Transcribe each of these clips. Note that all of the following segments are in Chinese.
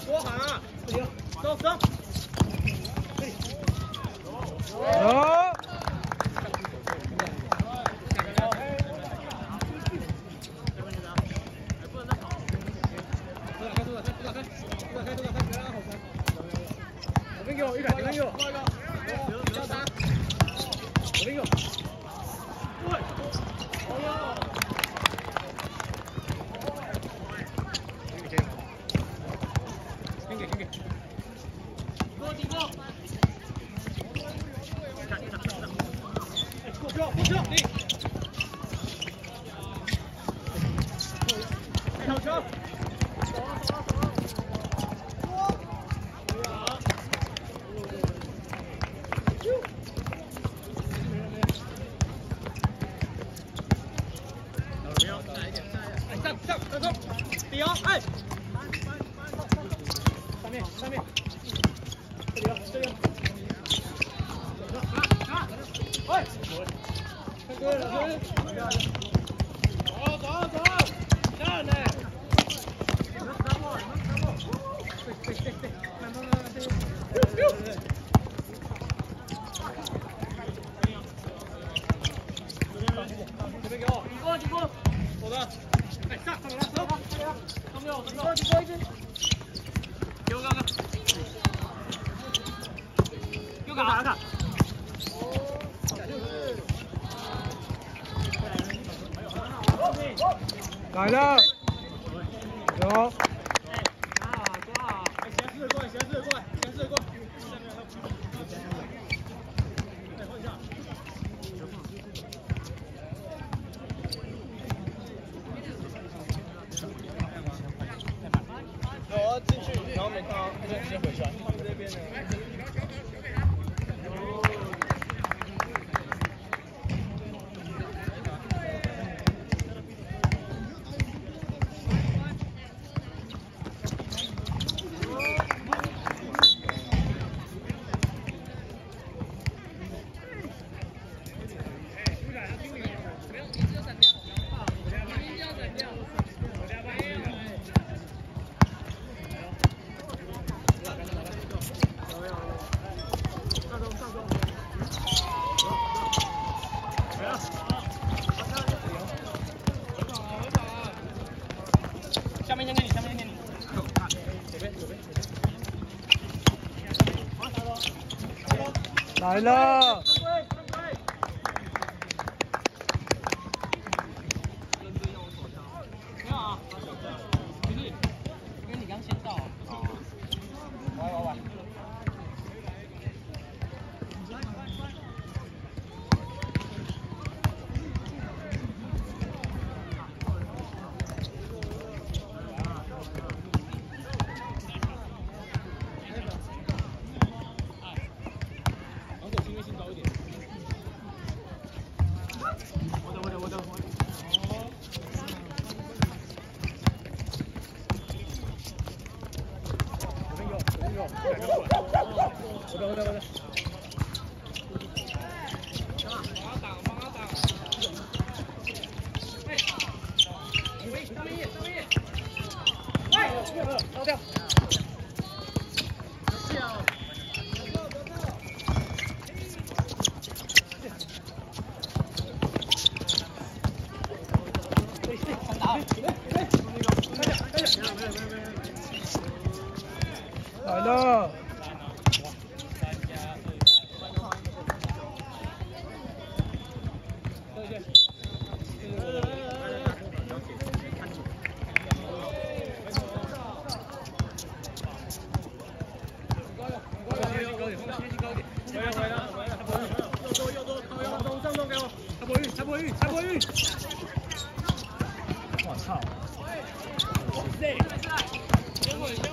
多喊啊！走走。走。 给我100，给我。交叉。左边右。对。好哟。先给。顶过。过去。好球。 上，底哦，哎，上面，这里，哎，看哥，走，上来，对，慢，这边给我，顶过，走的。 哎，上了，走，顶过一只，给我哥，又干啥？来了，有。先试过来。再换一下。 我进去，然后没看到，就直接回传。他们这边呢？下面先给你。来了。没有啊，就是因为你刚先到啊。玩。我的。帮他挡。哎，上面。哎，倒掉。来了。 蔡博玉，我操！先稳啊！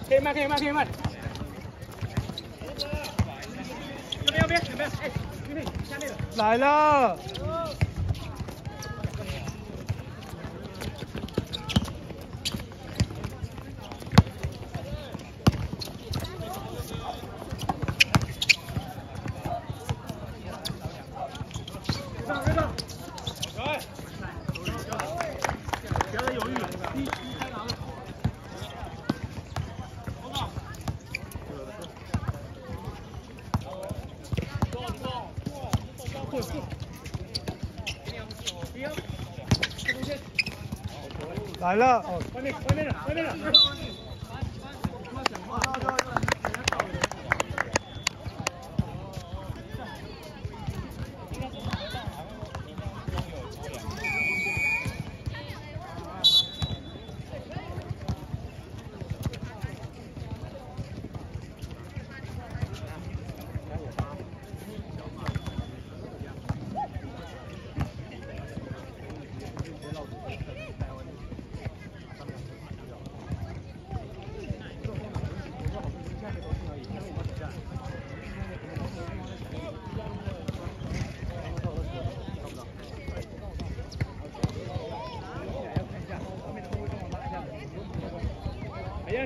可以慢。右边，哎，玉佩下面的。来了。不要再犹豫了，你开拿了。来了，哦，外面了，外面了。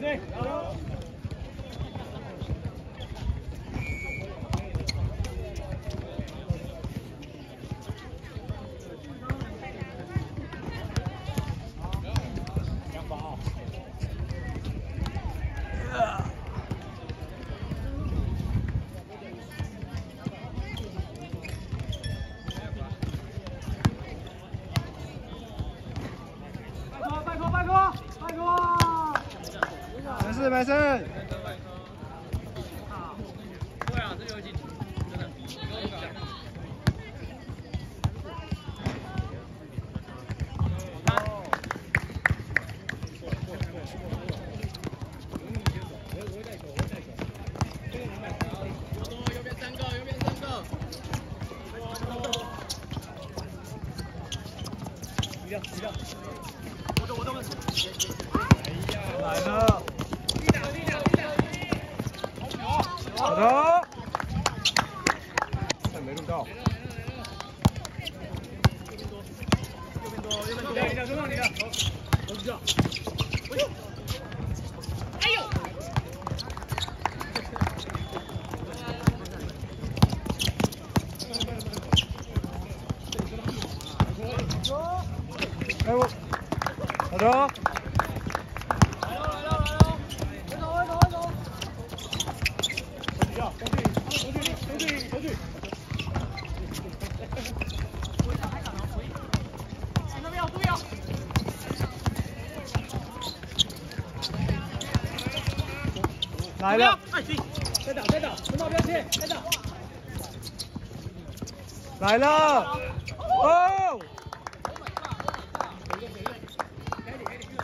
对，拜托！没事没事。对啊，这游戏真的。右边三个。我动。来了。好的。没录到。右边多，中上你的，都知道。哎呦！哎我，好的。来了，再打，陈导不要切，再打。来了，哦，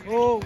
哦。